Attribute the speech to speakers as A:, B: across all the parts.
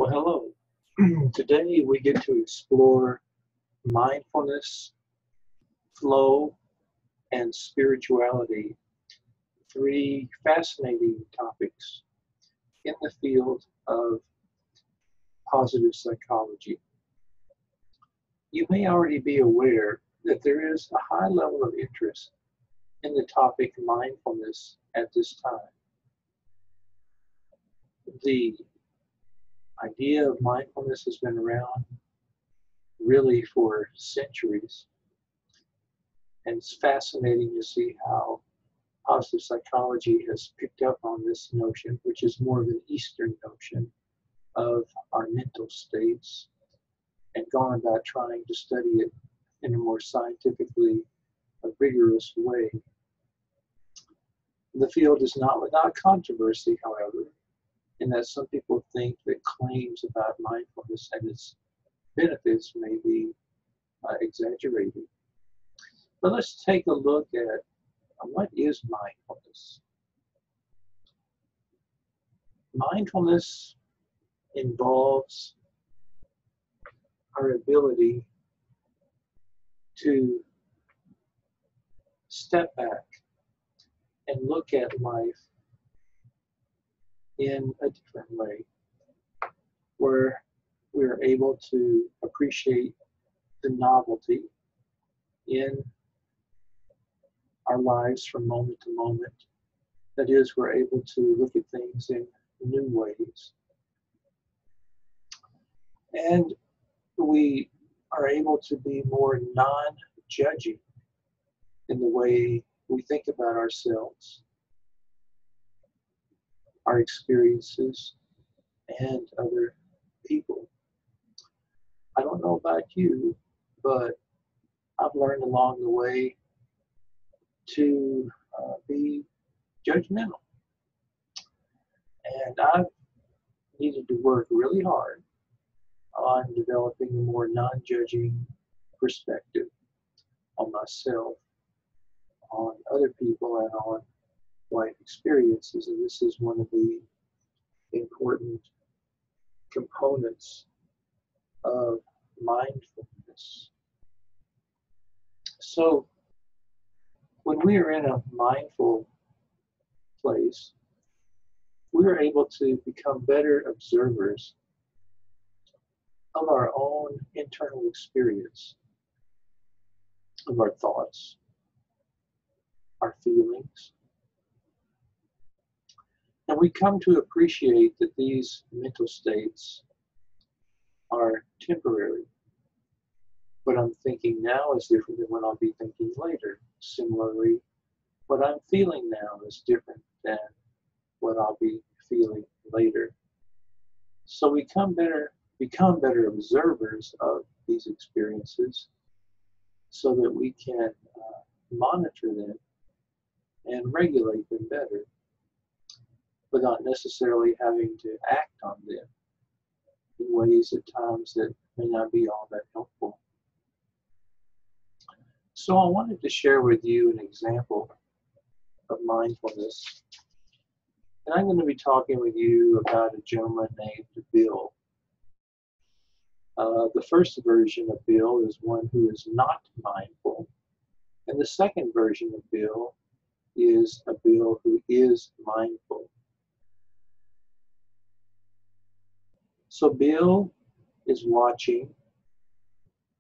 A: Well, hello. Today we get to explore mindfulness, flow, and spirituality, three fascinating topics in the field of positive psychology. You may already be aware that there is a high level of interest in the topic mindfulness at this time. The idea of mindfulness has been around really for centuries, and it's fascinating to see how positive psychology has picked up on this notion, which is more of an Eastern notion of our mental states, and gone about trying to study it in a more scientifically rigorous way. The field is not without controversy, however, in that some people think that claims about mindfulness and its benefits may be exaggerated. But let's take a look at what is mindfulness. Mindfulness involves our ability to step back and look at life in a different way, where we're able to appreciate the novelty in our lives from moment to moment. That is, we're able to look at things in new ways. And we are able to be more non-judging in the way we think about ourselves, our experiences, and other people. I don't know about you, but I've learned along the way to be judgmental. And I've needed to work really hard on developing a more non-judging perspective on myself, on other people, and on life experiences. And this is one of the important components of mindfulness. So when we are in a mindful place, we are able to become better observers of our own internal experience, of our thoughts, our feelings. And we come to appreciate that these mental states are temporary. What I'm thinking now is different than what I'll be thinking later. Similarly, what I'm feeling now is different than what I'll be feeling later. So we become better observers of these experiences so that we can monitor them and regulate them better without necessarily having to act on them in ways at times that may not be all that helpful. So I wanted to share with you an example of mindfulness. And I'm going to be talking with you about a gentleman named Bill. The first version of Bill is one who is not mindful. And the second version of Bill is a Bill who is mindful. So Bill is watching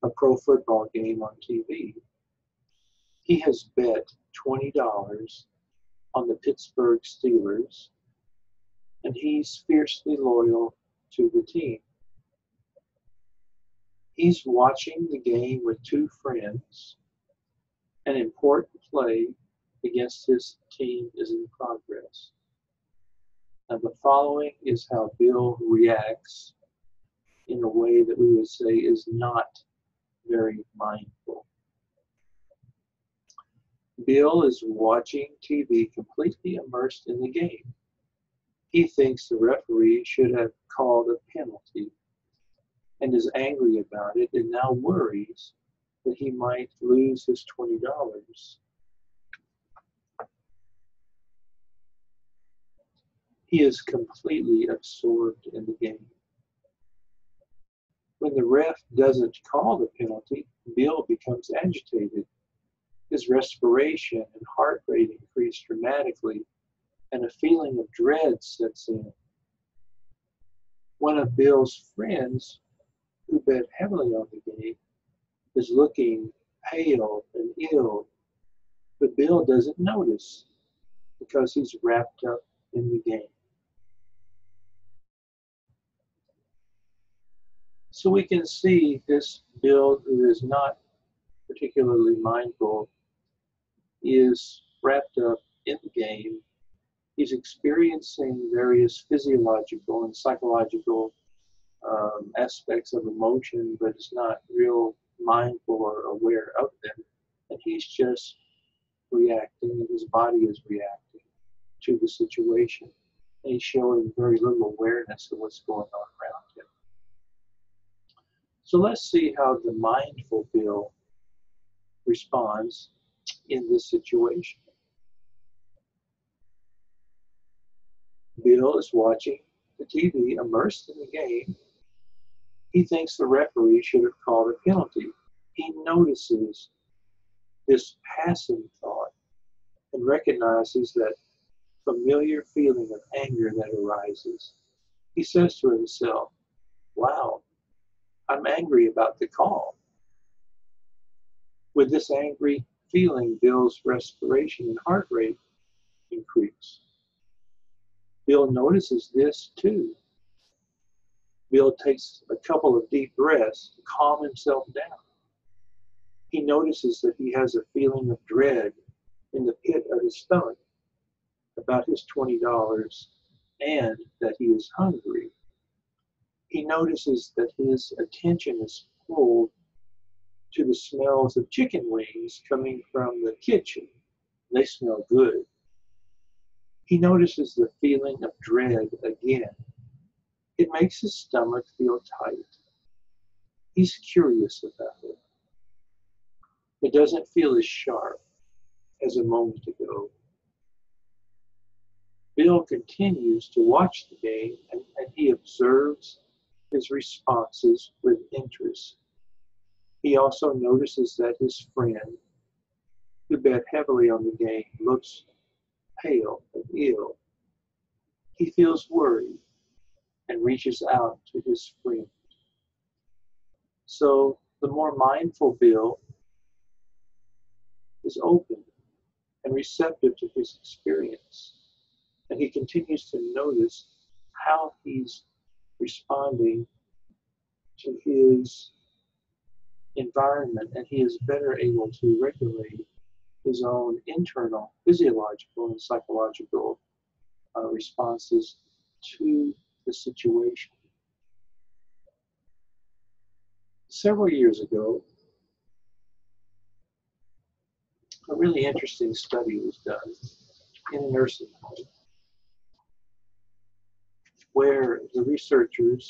A: a pro football game on TV. He has bet $20 on the Pittsburgh Steelers, and he's fiercely loyal to the team. He's watching the game with two friends. An important play against his team is in progress. Now, the following is how Bill reacts in a way that we would say is not very mindful. Bill is watching TV completely immersed in the game. He thinks the referee should have called a penalty and is angry about it and now worries that he might lose his $20. He is completely absorbed in the game. When the ref doesn't call the penalty, Bill becomes agitated. His respiration and heart rate increase dramatically, and a feeling of dread sets in. One of Bill's friends, who bet heavily on the game, is looking pale and ill, but Bill doesn't notice because he's wrapped up in the game. So we can see this Bill, who is not particularly mindful, is wrapped up in the game. He's experiencing various physiological and psychological aspects of emotion, but is not real mindful or aware of them. And he's just reacting, and his body is reacting to the situation. And he's showing very little awareness of what's going on around him. So let's see how the mindful Bill responds in this situation. Bill is watching the TV, immersed in the game. He thinks the referee should have called a penalty. He notices this passing thought and recognizes that familiar feeling of anger that arises. He says to himself, wow, I'm angry about the call. With this angry feeling, Bill's respiration and heart rate increase. Bill notices this too. Bill takes a couple of deep breaths to calm himself down. He notices that he has a feeling of dread in the pit of his stomach about his $20 and that he is hungry. He notices that his attention is pulled to the smells of chicken wings coming from the kitchen. They smell good. He notices the feeling of dread again. It makes his stomach feel tight. He's curious about it. It doesn't feel as sharp as a moment ago. Bill continues to watch the game, and he observes his responses with interest. He also notices that his friend, who bet heavily on the game, looks pale and ill. He feels worried and reaches out to his friend. So the more mindful Bill is open and receptive to his experience, and he continues to notice how he's responding to his environment, and he is better able to regulate his own internal physiological and psychological responses to the situation. Several years ago, a really interesting study was done in a nursing home where the researchers,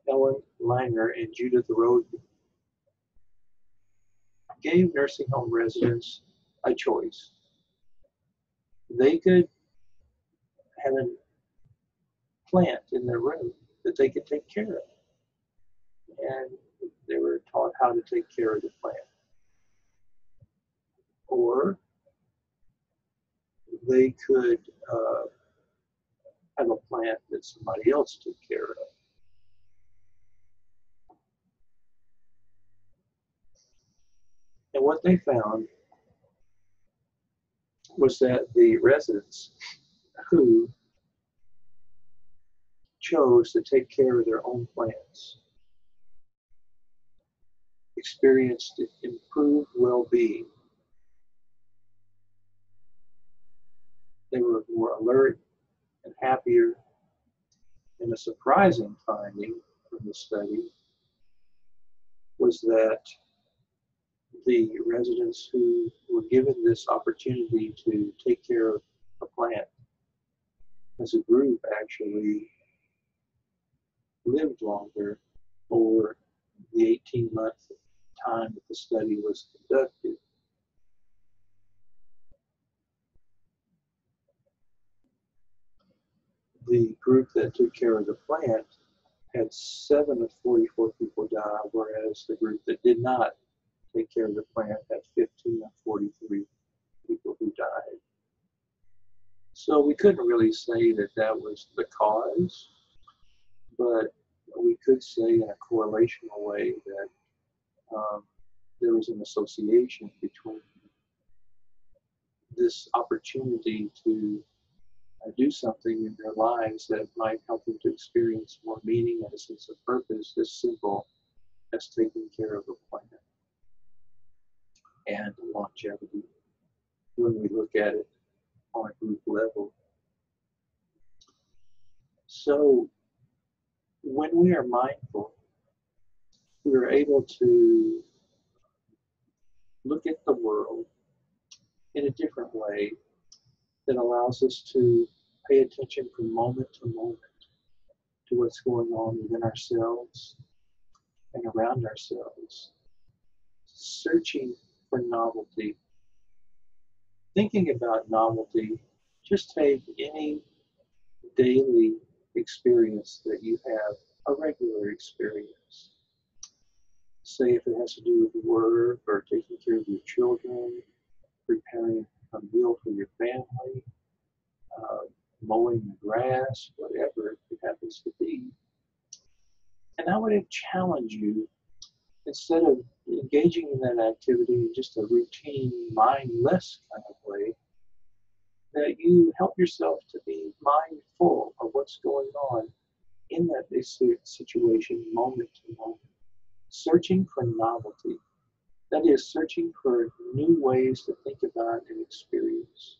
A: Ellen Langer and Judith Roden, gave nursing home residents a choice. They could have a plant in their room that they could take care of. And they were taught how to take care of the plant. Or they could have a plant that somebody else took care of. And what they found was that the residents who chose to take care of their own plants experienced improved well-being. They were more alert and happier. And a surprising finding from the study was that the residents who were given this opportunity to take care of a plant as a group actually lived longer for the 18-month time that the study was conducted. the group that took care of the plant had 7 of 44 people die, whereas the group that did not take care of the plant had 15 of 43 people who died. So we couldn't really say that that was the cause, but we could say in a correlational way that there was an association between this opportunity to do something in their lives that might help them to experience more meaning and a sense of purpose, as simple as taking care of a plant, and longevity when we look at it on a group level. So when we are mindful, we are able to look at the world in a different way that allows us to pay attention from moment to moment to what's going on within ourselves and around ourselves, searching for novelty. Thinking about novelty, just take any daily experience that you have, a regular experience. Say if it has to do with work or taking care of your children, preparing a meal for your family, mowing the grass, whatever it happens to be. And I would challenge you, instead of engaging in that activity in just a routine, mindless kind of way, that you help yourself to be mindful of what's going on in that situation, moment to moment, searching for novelty. That is, searching for new ways to think about and experience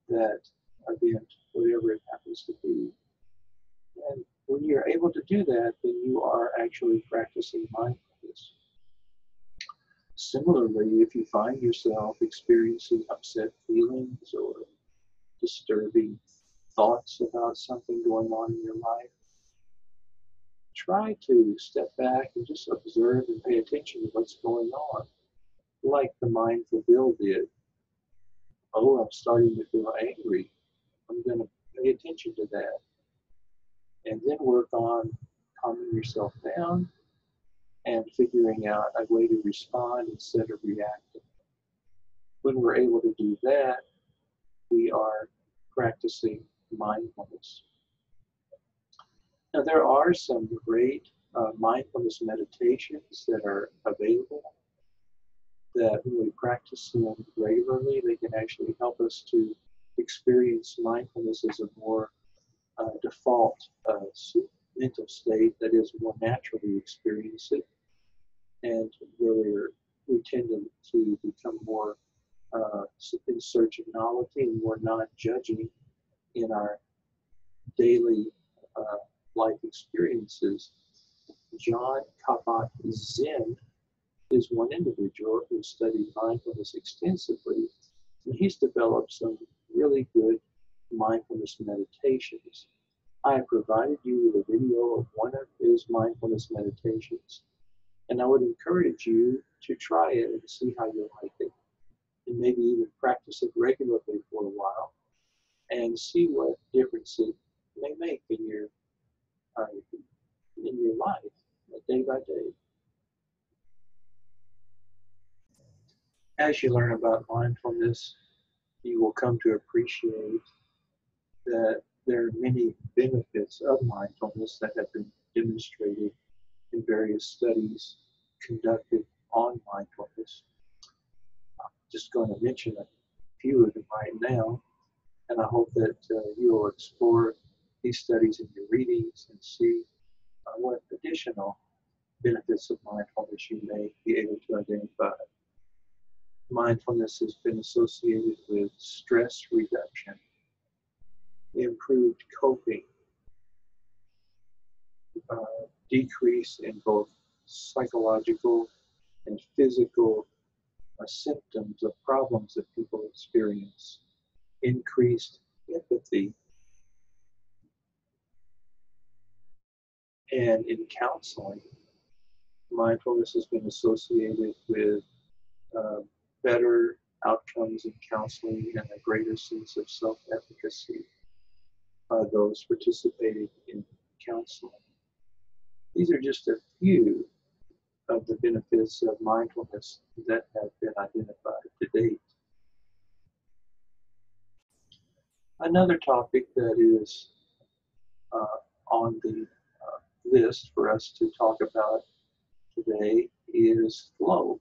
A: that event, whatever it happens to be. And when you're able to do that, then you are actually practicing mindfulness. Similarly, if you find yourself experiencing upset feelings or disturbing thoughts about something going on in your life, try to step back and just observe and pay attention to what's going on, like the mindful Bill did. Oh, I'm starting to feel angry. I'm going to pay attention to that. And then work on calming yourself down and figuring out a way to respond instead of reacting. When we're able to do that, we are practicing mindfulness. Now, there are some great mindfulness meditations that are available that when we practice them regularly, they can actually help us to experience mindfulness as a more default mental state, that is, more naturally experience it, and where we tend to become more in search of novelty and more non-judging in our daily life experiences. John Kabat-Zinn is one individual who studied mindfulness extensively, and he's developed some really good mindfulness meditations. I have provided you with a video of one of his mindfulness meditations, and I would encourage you to try it and see how you like it, and maybe even practice it regularly for a while and see what difference it may make in your life, day by day. As you learn about mindfulness, you will come to appreciate that there are many benefits of mindfulness that have been demonstrated in various studies conducted on mindfulness. I'm just going to mention a few of them right now, and I hope that you'll explore these studies in your readings and see what additional benefits of mindfulness you may be able to identify. Mindfulness has been associated with stress reduction, improved coping, decrease in both psychological and physical symptoms of problems that people experience, increased empathy, and in counseling, mindfulness has been associated with better outcomes in counseling and a greater sense of self-efficacy. by those participating in counseling. These are just a few of the benefits of mindfulness that have been identified to date. Another topic that is on the list for us to talk about today is flow.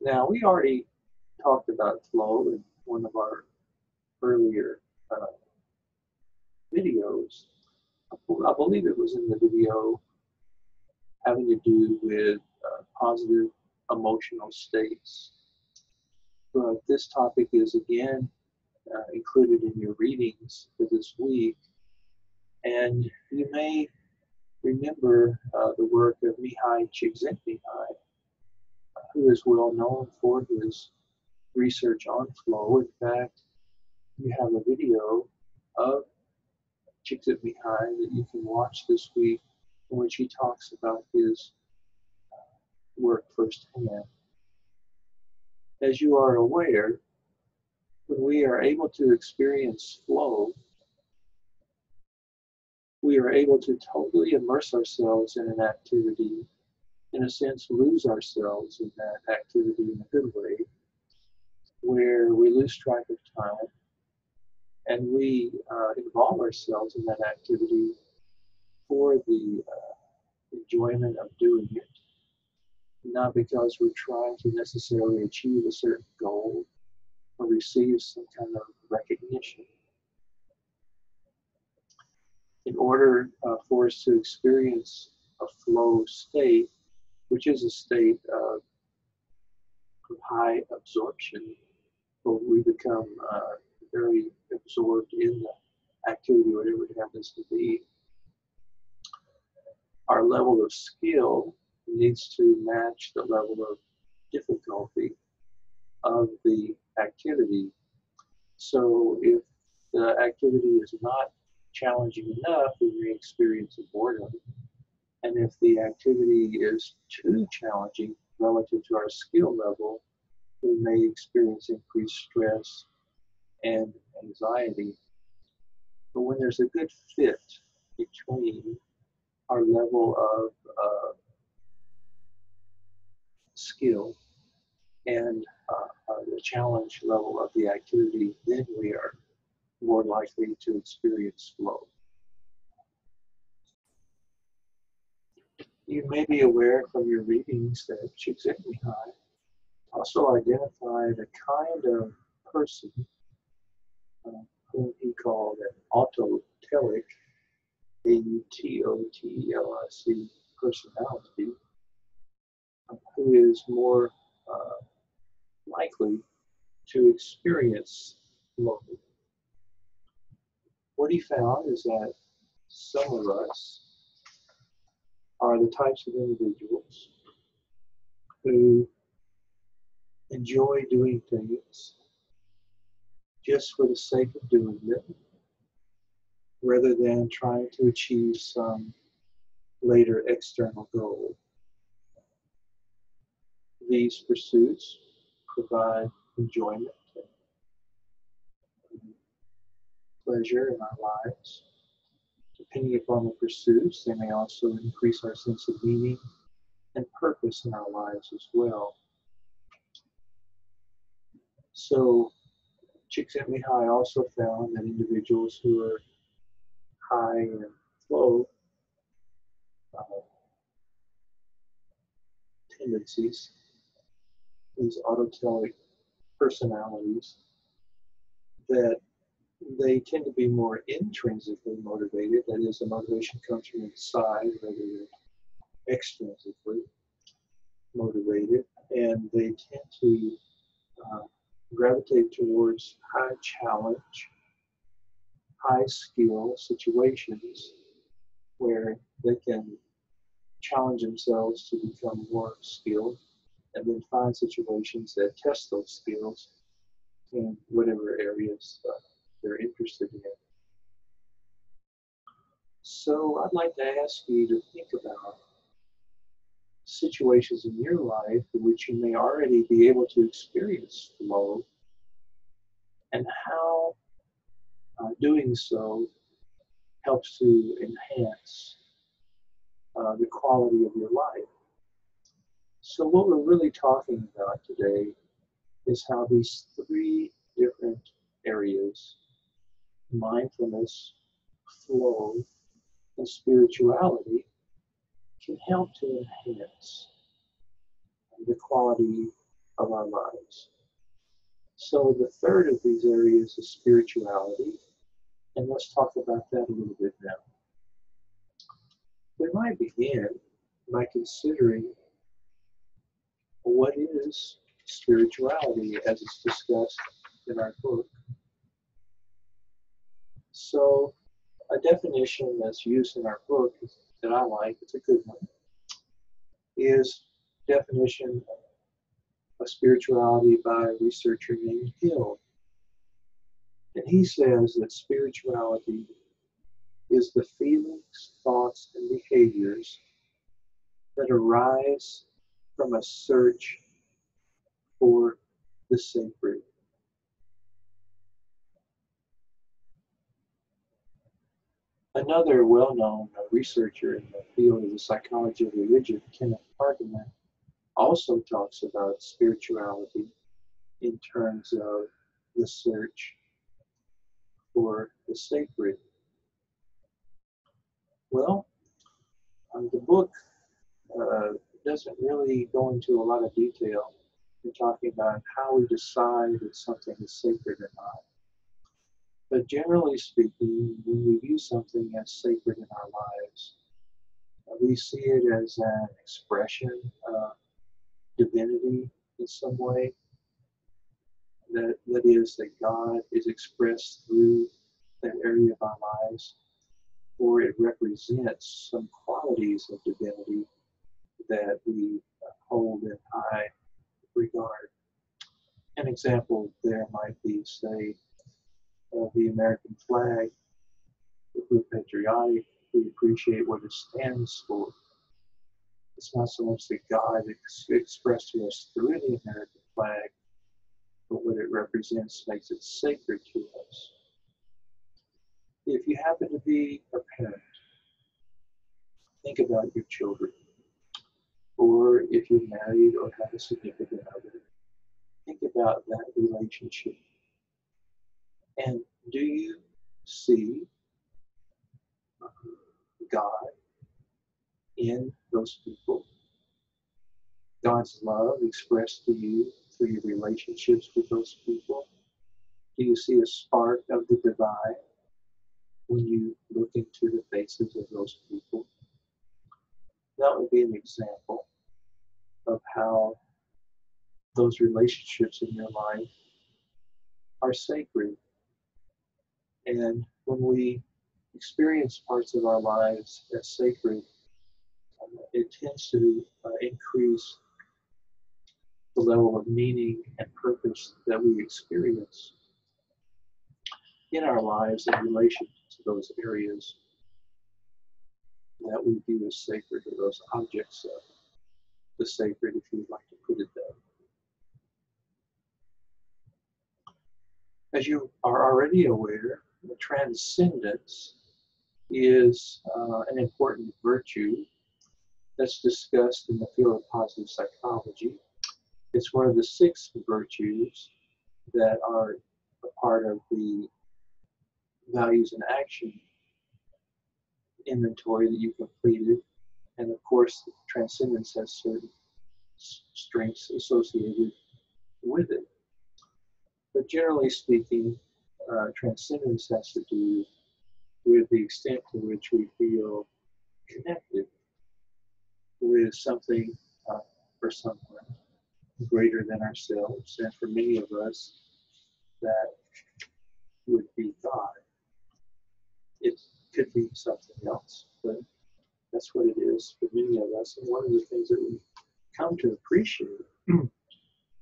A: Now, we already talked about flow in one of our earlier videos. I believe it was in the video having to do with positive emotional states. But this topic is again included in your readings for this week. And you may remember the work of Mihaly Csikszentmihalyi, who is well known for his research on flow. In fact, you have a video of Csikszentmihalyi that you can watch this week in which he talks about his work firsthand. As you are aware, when we are able to experience flow, we are able to totally immerse ourselves in an activity, in a sense, lose ourselves in that activity in a good way, where we lose track of time and we involve ourselves in that activity for the enjoyment of doing it, not because we're trying to necessarily achieve a certain goal or receive some kind of recognition. In order for us to experience a flow state, which is a state of high absorption, where we become very absorbed in the activity, whatever it happens to be, our level of skill needs to match the level of difficulty of the activity. So if the activity is not challenging enough, we may experience a boredom. And if the activity is too challenging relative to our skill level, we may experience increased stress and anxiety. But when there's a good fit between our level of skill and the challenge level of the activity, then we are more likely to experience flow. You may be aware from your readings that Csikszentmihalyi also identified a kind of person whom he called an autotelic, A-U-T-O-T-E-L-I-C personality, who is more likely to experience flow. What he found is that some of us are the types of individuals who enjoy doing things just for the sake of doing them, rather than trying to achieve some later external goal. These pursuits provide enjoyment and pleasure in our lives. Depending upon the pursuits, they may also increase our sense of meaning and purpose in our lives as well. So Csikszentmihalyi also found that individuals who are high in flow tendencies, these autotelic personalities, that they tend to be more intrinsically motivated. That is, the motivation comes from inside rather than extrinsically motivated, and they tend to gravitate towards high challenge, high skill situations where they can challenge themselves to become more skilled, and then find situations that test those skills in whatever areas they're interested in. So I'd like to ask you to think about situations in your life in which you may already be able to experience flow, and how doing so helps to enhance the quality of your life. So what we're really talking about today is how these three different areas, mindfulness, flow, and spirituality, can help to enhance the quality of our lives. So the third of these areas is spirituality, and let's talk about that a little bit now. We might begin by considering what is spirituality as it's discussed in our book. So a definition that's used in our book that I like, it's a good one, is definition of spirituality by a researcher named Hill. And he says that spirituality is the feelings, thoughts, and behaviors that arise from a search for the sacred. Another well-known researcher in the field of the psychology of religion, Kenneth Parkman, also talks about spirituality in terms of the search for the sacred. Well, the book doesn't really go into a lot of detail in talking about how we decide if something is sacred or not. But generally speaking, when we view something as sacred in our lives, we see it as an expression of divinity in some way. That is, that God is expressed through that area of our lives, or it represents some qualities of divinity that we hold in high regard. An example there might be, say, the American flag. If we're patriotic, we appreciate what it stands for. It's not so much that God expressed to us through the American flag, but what it represents makes it sacred to us. If you happen to be a parent, think about your children. Or if you're married or have a significant other, think about that relationship. And do you see God in those people? God's love expressed to you through your relationships with those people? Do you see a spark of the divine when you look into the faces of those people? That would be an example of how those relationships in your life are sacred. And when we experience parts of our lives as sacred, it tends to increase the level of meaning and purpose that we experience in our lives in relation to those areas that we view as sacred, or those objects of the sacred, if you'd like to put it that way. As you are already aware, the transcendence is an important virtue that's discussed in the field of positive psychology. It's one of the 6 virtues that are a part of the values and action inventory that you completed. And of course, transcendence has certain strengths associated with it. But generally speaking, transcendence has to do with the extent to which we feel connected with something or someone greater than ourselves. And for many of us, that would be God. It could be something else, but that's what it is for many of us. And one of the things that we come to appreciate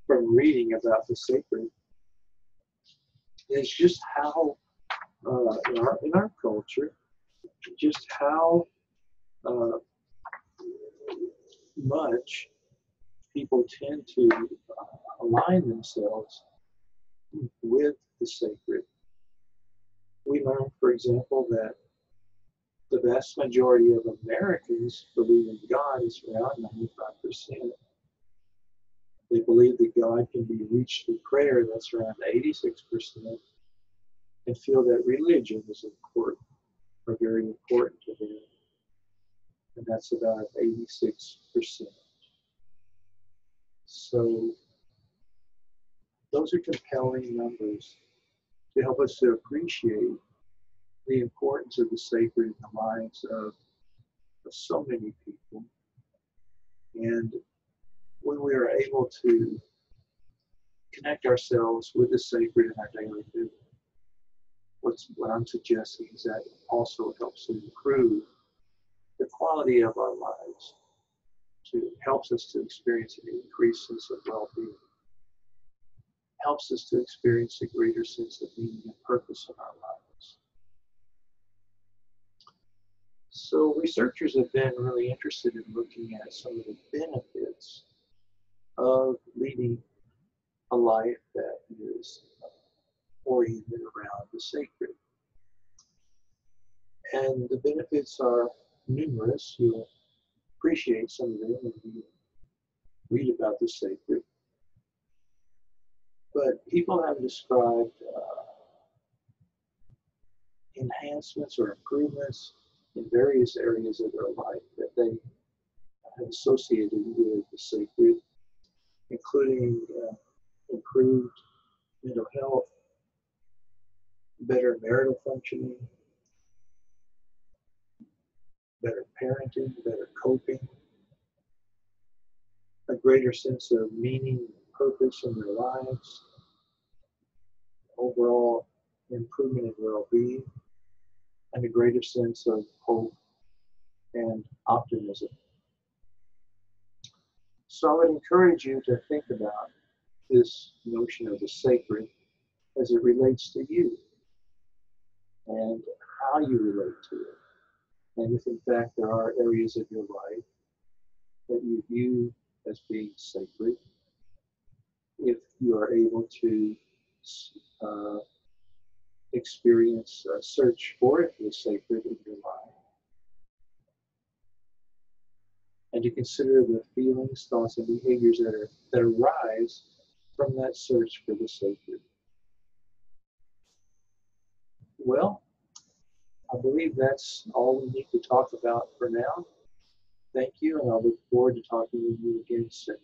A: from reading about the sacred is just how, in our culture, just how much people tend to align themselves with the sacred. We learn, for example, that The vast majority of Americans believe in God is around 95%. They believe that God can be reached through prayer, that's around 86%, and feel that religion is important or very important to them, and that's about 86%. So those are compelling numbers to help us to appreciate the importance of the sacred in the lives of so many people. And when we are able to connect ourselves with the sacred in our daily living, what I'm suggesting is that it also helps to improve the quality of our lives, helps us to experience an increased sense of well-being, helps us to experience a greater sense of meaning and purpose in our lives. So researchers have been really interested in looking at some of the benefits of leading a life that is oriented around the sacred. And the benefits are numerous. You'll appreciate some of them when you read about the sacred. But people have described enhancements or improvements in various areas of their life that they have associated with the sacred, including improved mental health, better marital functioning, better parenting, better coping, a greater sense of meaning and purpose in their lives, overall improvement in well-being, and a greater sense of hope and optimism. So I would encourage you to think about this notion of the sacred as it relates to you and how you relate to it. And if in fact there are areas of your life that you view as being sacred, if you are able to experience a search for it as sacred in your life, and to consider the feelings, thoughts, and behaviors that arise from that search for the sacred. Well, I believe that's all we need to talk about for now. Thank you, and I look forward to talking with you again soon.